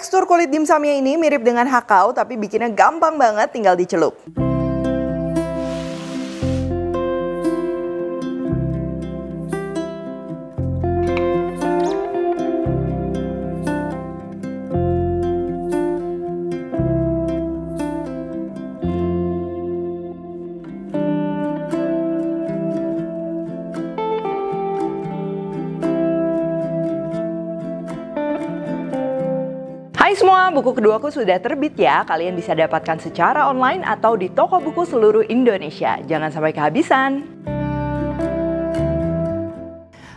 Tekstur kulit dimsumnya ini mirip dengan hakau, tapi bikinnya gampang banget, tinggal dicelup. Hai semua, buku keduaku sudah terbit ya. Kalian bisa dapatkan secara online atau di toko buku seluruh Indonesia. Jangan sampai kehabisan.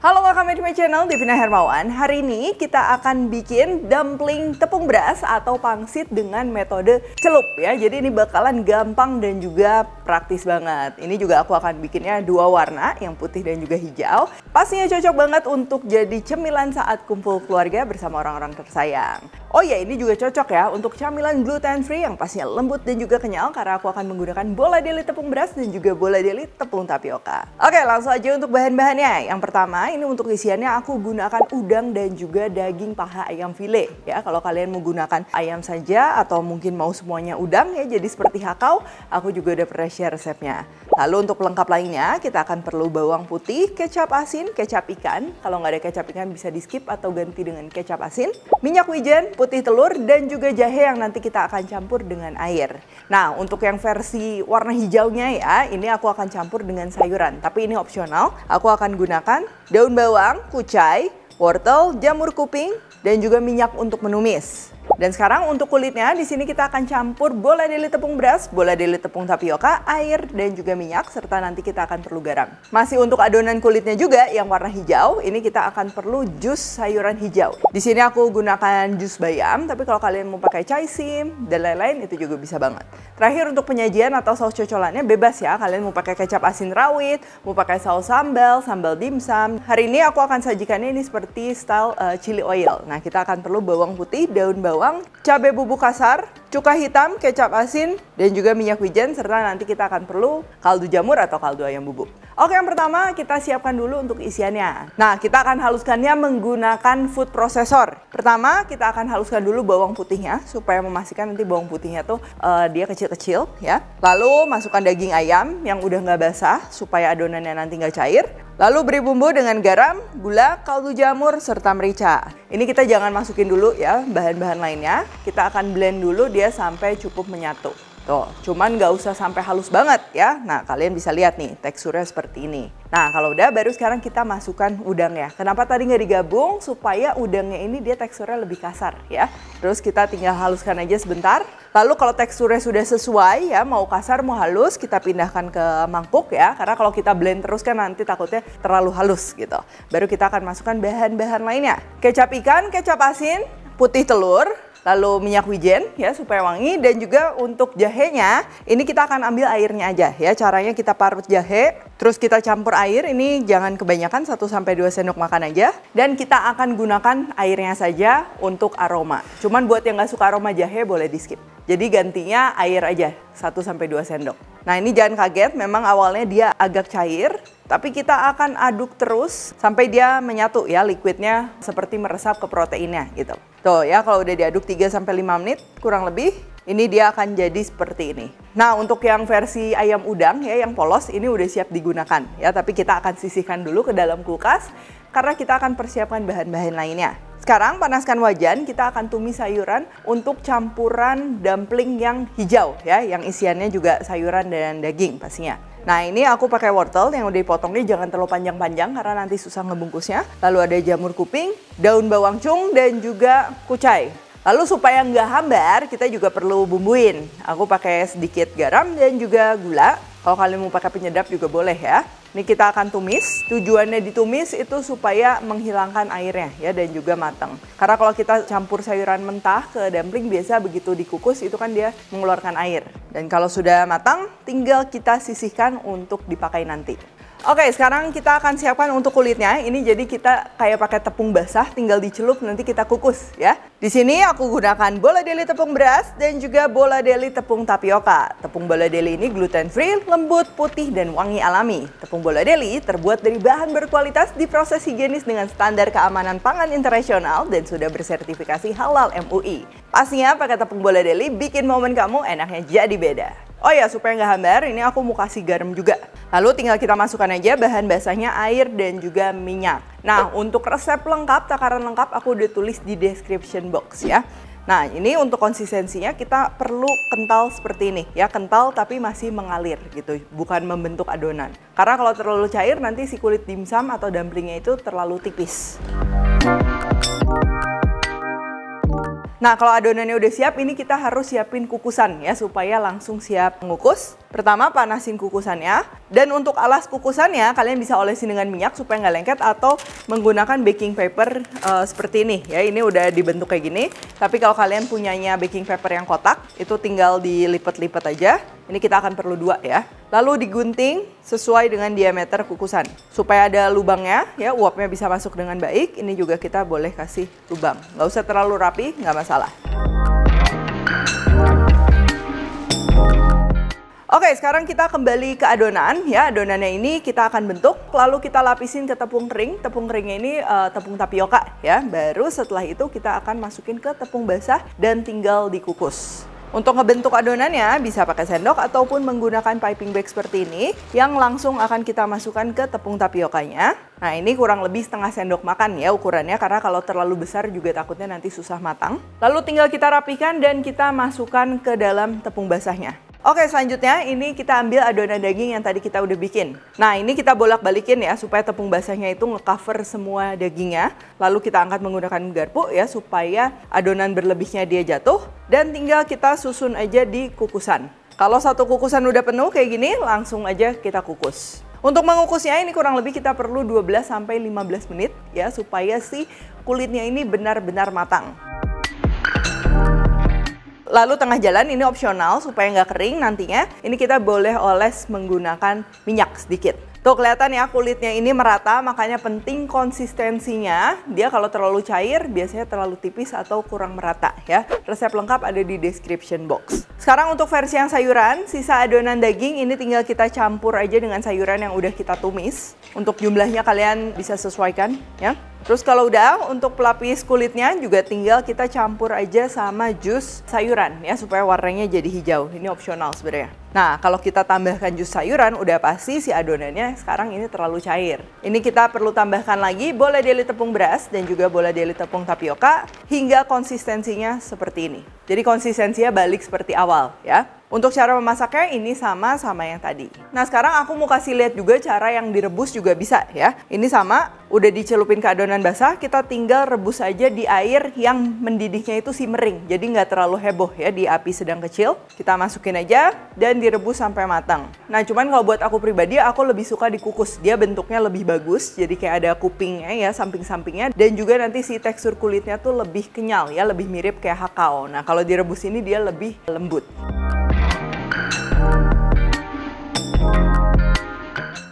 Halo, welcome back to my channel, Devina Hermawan. Hari ini kita akan bikin dumpling tepung beras atau pangsit dengan metode celup ya. Jadi ini bakalan gampang dan juga praktis banget. Ini juga aku akan bikinnya dua warna, yang putih dan juga hijau. Pastinya cocok banget untuk jadi cemilan saat kumpul keluarga bersama orang-orang tersayang. Oh ya, ini juga cocok ya untuk camilan gluten free yang pastinya lembut dan juga kenyal karena aku akan menggunakan bola deli tepung beras dan juga bola deli tepung tapioka. Oke, langsung aja untuk bahan-bahannya. Yang pertama, ini untuk isiannya aku gunakan udang dan juga daging paha ayam file ya. Kalau kalian mau gunakan ayam saja atau mungkin mau semuanya udang ya, jadi seperti hakau, aku juga udah pernah share resepnya. Lalu untuk pelengkap lainnya, kita akan perlu bawang putih, kecap asin, kecap ikan. Kalau nggak ada kecap ikan bisa di skip atau ganti dengan kecap asin, minyak wijen, putih telur, dan juga jahe yang nanti kita akan campur dengan air. Nah, untuk yang versi warna hijaunya ya, ini aku akan campur dengan sayuran. Tapi ini opsional, aku akan gunakan daun bawang, kucai, wortel, jamur kuping, dan juga minyak untuk menumis. Dan sekarang untuk kulitnya, di sini kita akan campur bola deli tepung beras, bola deli tepung tapioka, air, dan juga minyak, serta nanti kita akan perlu garam. Masih untuk adonan kulitnya juga yang warna hijau, ini kita akan perlu jus sayuran hijau. Di sini aku gunakan jus bayam, tapi kalau kalian mau pakai chaisim dan lain-lain itu juga bisa banget. Terakhir untuk penyajian atau saus cocolannya bebas ya, kalian mau pakai kecap asin rawit, mau pakai saus sambal, sambal dimsum. Hari ini aku akan sajikannya ini seperti style chili oil. Nah, kita akan perlu bawang putih, daun bawang, cabai bubuk kasar, cuka hitam, kecap asin, dan juga minyak wijen, serta nanti kita akan perlu kaldu jamur atau kaldu ayam bubuk. Oke, yang pertama kita siapkan dulu untuk isiannya. Nah, kita akan haluskannya menggunakan food processor. Pertama, kita akan haluskan dulu bawang putihnya, supaya memastikan nanti bawang putihnya tuh dia kecil-kecil ya. Lalu masukkan daging ayam yang udah nggak basah, supaya adonannya nanti nggak cair. Lalu beri bumbu dengan garam, gula, kaldu jamur, serta merica. Ini kita jangan masukin dulu ya bahan-bahan lainnya. Kita akan blend dulu dia sampai cukup menyatu. Tuh, cuman nggak usah sampai halus banget ya. Nah, kalian bisa lihat nih teksturnya seperti ini. Nah, kalau udah baru sekarang kita masukkan udangnya. Kenapa tadi nggak digabung? Supaya udangnya ini dia teksturnya lebih kasar ya. Terus kita tinggal haluskan aja sebentar. Lalu kalau teksturnya sudah sesuai ya, mau kasar mau halus, kita pindahkan ke mangkuk ya. Karena kalau kita blend terus kan nanti takutnya terlalu halus gitu. Baru kita akan masukkan bahan-bahan lainnya. Kecap ikan, kecap asin, putih telur, lalu minyak wijen ya supaya wangi, dan juga untuk jahenya ini kita akan ambil airnya aja ya. Caranya kita parut jahe, terus kita campur air, ini jangan kebanyakan, 1-2 sendok makan aja. Dan kita akan gunakan airnya saja untuk aroma. Cuman buat yang nggak suka aroma jahe boleh di skip. Jadi gantinya air aja 1-2 sendok. Nah, ini jangan kaget, memang awalnya dia agak cair, tapi kita akan aduk terus sampai dia menyatu ya, liquidnya seperti meresap ke proteinnya gitu. Tuh ya, kalau udah diaduk 3-5 menit kurang lebih, ini dia akan jadi seperti ini. Nah, untuk yang versi ayam udang ya, yang polos, ini udah siap digunakan ya, tapi kita akan sisihkan dulu ke dalam kulkas karena kita akan persiapkan bahan-bahan lainnya. Sekarang panaskan wajan, kita akan tumis sayuran untuk campuran dumpling yang hijau ya, yang isiannya juga sayuran dan daging pastinya. Nah, ini aku pakai wortel yang udah dipotongnya jangan terlalu panjang-panjang karena nanti susah ngebungkusnya. Lalu ada jamur kuping, daun bawang cung, dan juga kucai. Lalu supaya nggak hambar, kita juga perlu bumbuin. Aku pakai sedikit garam dan juga gula. Kalau kalian mau pakai penyedap juga boleh ya. Ini kita akan tumis. Tujuannya ditumis itu supaya menghilangkan airnya ya, dan juga matang. Karena kalau kita campur sayuran mentah ke dumpling, biasa begitu dikukus itu kan dia mengeluarkan air. Dan kalau sudah matang, tinggal kita sisihkan untuk dipakai nanti. Oke, sekarang kita akan siapkan untuk kulitnya. Ini jadi kita kayak pakai tepung basah, tinggal dicelup nanti kita kukus ya. Di sini aku gunakan bola deli tepung beras dan juga bola deli tepung tapioka. Tepung bola deli ini gluten free, lembut, putih dan wangi alami. Tepung bola deli terbuat dari bahan berkualitas, diproses higienis dengan standar keamanan pangan internasional dan sudah bersertifikasi halal MUI. Pastinya pakai tepung bola deli bikin momen kamu enaknya jadi beda. Oh ya, supaya nggak hambar, ini aku mau kasih garam juga. Lalu tinggal kita masukkan aja bahan basahnya, air dan juga minyak. Nah, untuk resep lengkap, takaran lengkap aku udah tulis di description box ya. Nah, ini untuk konsistensinya kita perlu kental seperti ini ya, kental tapi masih mengalir gitu, bukan membentuk adonan. Karena kalau terlalu cair nanti si kulit dimsum atau dumplingnya itu terlalu tipis. Nah, kalau adonannya udah siap, ini kita harus siapin kukusan ya, supaya langsung siap mengukus. Pertama, panasin kukusannya. Dan untuk alas kukusannya, kalian bisa olesin dengan minyak supaya nggak lengket atau menggunakan baking paper seperti ini ya. Ini udah dibentuk kayak gini. Tapi kalau kalian punyanya baking paper yang kotak, itu tinggal dilipat-lipat aja. Ini kita akan perlu 2 ya. Lalu digunting sesuai dengan diameter kukusan. Supaya ada lubangnya ya, uapnya bisa masuk dengan baik. Ini juga kita boleh kasih lubang. Nggak usah terlalu rapi, nggak masalah. Oke, sekarang kita kembali ke adonan ya. Adonannya ini kita akan bentuk, lalu kita lapisin ke tepung kering. Tepung keringnya ini tepung tapioka ya. Baru setelah itu kita akan masukin ke tepung basah dan tinggal dikukus. Untuk ngebentuk adonannya bisa pakai sendok ataupun menggunakan piping bag seperti ini yang langsung akan kita masukkan ke tepung tapiokanya. Nah, ini kurang lebih setengah sendok makan ya ukurannya, karena kalau terlalu besar juga takutnya nanti susah matang. Lalu tinggal kita rapikan dan kita masukkan ke dalam tepung basahnya. Oke, selanjutnya ini kita ambil adonan daging yang tadi kita udah bikin. Nah, ini kita bolak-balikin ya supaya tepung basahnya itu ngecover semua dagingnya. Lalu kita angkat menggunakan garpu ya supaya adonan berlebihnya dia jatuh. Dan tinggal kita susun aja di kukusan. Kalau satu kukusan udah penuh kayak gini, langsung aja kita kukus. Untuk mengukusnya ini kurang lebih kita perlu 12-15 menit ya supaya si kulitnya ini benar-benar matang. Lalu tengah jalan ini opsional supaya nggak kering nantinya. Ini kita boleh oles menggunakan minyak sedikit. Tuh kelihatan ya kulitnya ini merata, makanya penting konsistensinya. Dia kalau terlalu cair biasanya terlalu tipis atau kurang merata ya. Resep lengkap ada di description box. Sekarang untuk versi yang sayuran, sisa adonan daging ini tinggal kita campur aja dengan sayuran yang udah kita tumis. Untuk jumlahnya kalian bisa sesuaikan ya. Terus kalau udah, untuk pelapis kulitnya juga tinggal kita campur aja sama jus sayuran ya supaya warnanya jadi hijau. Ini opsional sebenarnya. Nah, kalau kita tambahkan jus sayuran udah pasti si adonannya sekarang ini terlalu cair. Ini kita perlu tambahkan lagi bola deli tepung beras dan juga bola deli tepung tapioka hingga konsistensinya seperti ini. Jadi konsistensinya balik seperti awal ya. Untuk cara memasaknya ini sama yang tadi. Nah, sekarang aku mau kasih lihat juga cara yang direbus juga bisa ya. Ini sama, udah dicelupin ke adonan basah, kita tinggal rebus aja di air yang mendidihnya itu simmering. Jadi nggak terlalu heboh ya, di api sedang kecil. Kita masukin aja dan direbus sampai matang. Nah, cuman kalau buat aku pribadi, aku lebih suka dikukus. Dia bentuknya lebih bagus, jadi kayak ada kupingnya ya, samping-sampingnya. Dan juga nanti si tekstur kulitnya tuh lebih kenyal ya, lebih mirip kayak hakau. Nah, kalau direbus ini dia lebih lembut.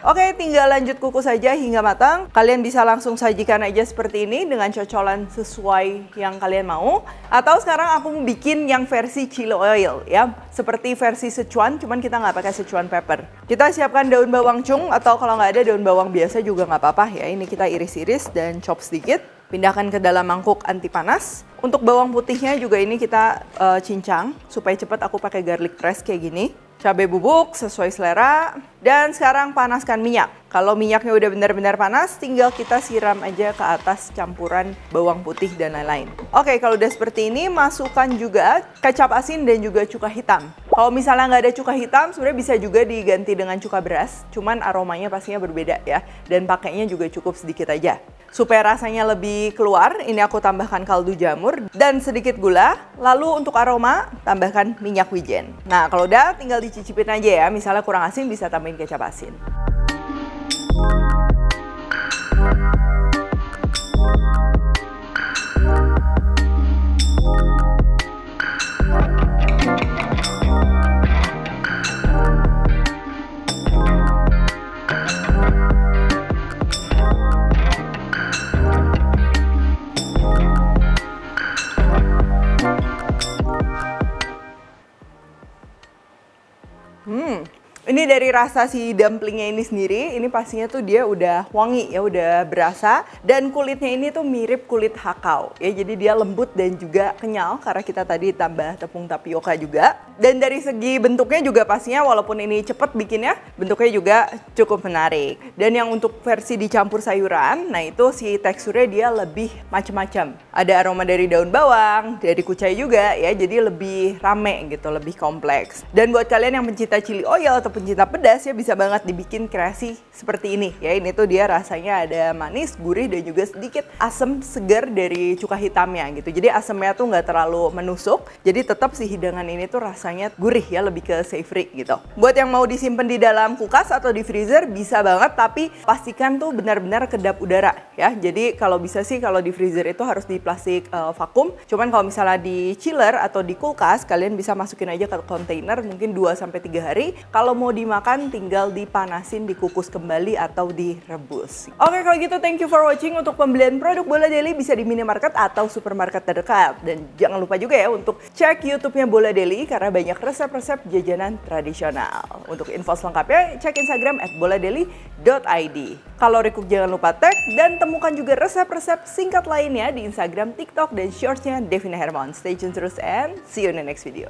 Oke, tinggal lanjut kukus saja hingga matang. Kalian bisa langsung sajikan aja seperti ini dengan cocolan sesuai yang kalian mau. Atau sekarang aku mau bikin yang versi chili oil ya. Seperti versi Sichuan, cuman kita nggak pakai Sichuan pepper. Kita siapkan daun bawang chung atau kalau nggak ada daun bawang biasa juga nggak apa-apa ya. Ini kita iris-iris dan chop sedikit. Pindahkan ke dalam mangkuk anti panas. Untuk bawang putihnya juga ini kita cincang. Supaya cepat aku pakai garlic press kayak gini. Cabai bubuk sesuai selera. Dan sekarang panaskan minyak. Kalau minyaknya udah benar-benar panas, tinggal kita siram aja ke atas campuran bawang putih dan lain-lain. Oke, kalau udah seperti ini, masukkan juga kecap asin dan juga cuka hitam. Kalau misalnya nggak ada cuka hitam, sebenarnya bisa juga diganti dengan cuka beras. Cuman aromanya pastinya berbeda ya. Dan pakainya juga cukup sedikit aja. Supaya rasanya lebih keluar, ini aku tambahkan kaldu jamur dan sedikit gula. Lalu untuk aroma, tambahkan minyak wijen. Nah, kalau udah tinggal dicicipin aja ya. Misalnya kurang asin, bisa tambahin kecap asin. Ini dari rasa si dumplingnya ini sendiri, ini pastinya tuh dia udah wangi ya, udah berasa. Dan kulitnya ini tuh mirip kulit hakau ya, jadi dia lembut dan juga kenyal karena kita tadi tambah tepung tapioka juga. Dan dari segi bentuknya juga pastinya walaupun ini cepet bikinnya, bentuknya juga cukup menarik. Dan yang untuk versi dicampur sayuran, nah itu si teksturnya dia lebih macam-macam. Ada aroma dari daun bawang, dari kucai juga ya, jadi lebih rame gitu, lebih kompleks. Dan buat kalian yang pencinta chili oil atau pencinta pedas ya, bisa banget dibikin kreasi seperti ini ya. Ini tuh dia rasanya ada manis, gurih, dan juga sedikit asam segar dari cuka hitamnya gitu. Jadi asamnya tuh nggak terlalu menusuk, jadi tetap si hidangan ini tuh rasanya gurih ya, lebih ke savory gitu. Buat yang mau disimpan di dalam kulkas atau di freezer bisa banget, tapi pastikan tuh benar-benar kedap udara ya. Jadi kalau bisa sih kalau di freezer itu harus di plastik vakum. Cuman kalau misalnya di chiller atau di kulkas, kalian bisa masukin aja ke kontainer mungkin 2-3 hari. Kalau mau dimakan tinggal dipanasin, dikukus kembali atau direbus. Oke, kalau gitu thank you for watching. Untuk pembelian produk Bola Daily bisa di minimarket atau supermarket terdekat. Dan jangan lupa juga ya untuk cek YouTube-nya Bola Daily karena banyak resep-resep jajanan tradisional. Untuk info selengkapnya cek Instagram @boladaily.id. Kalau recook jangan lupa tag dan temukan juga resep-resep singkat lainnya di Instagram, TikTok, dan Shorts-nya Devina Hermawan. Stay tune terus and see you in the next video.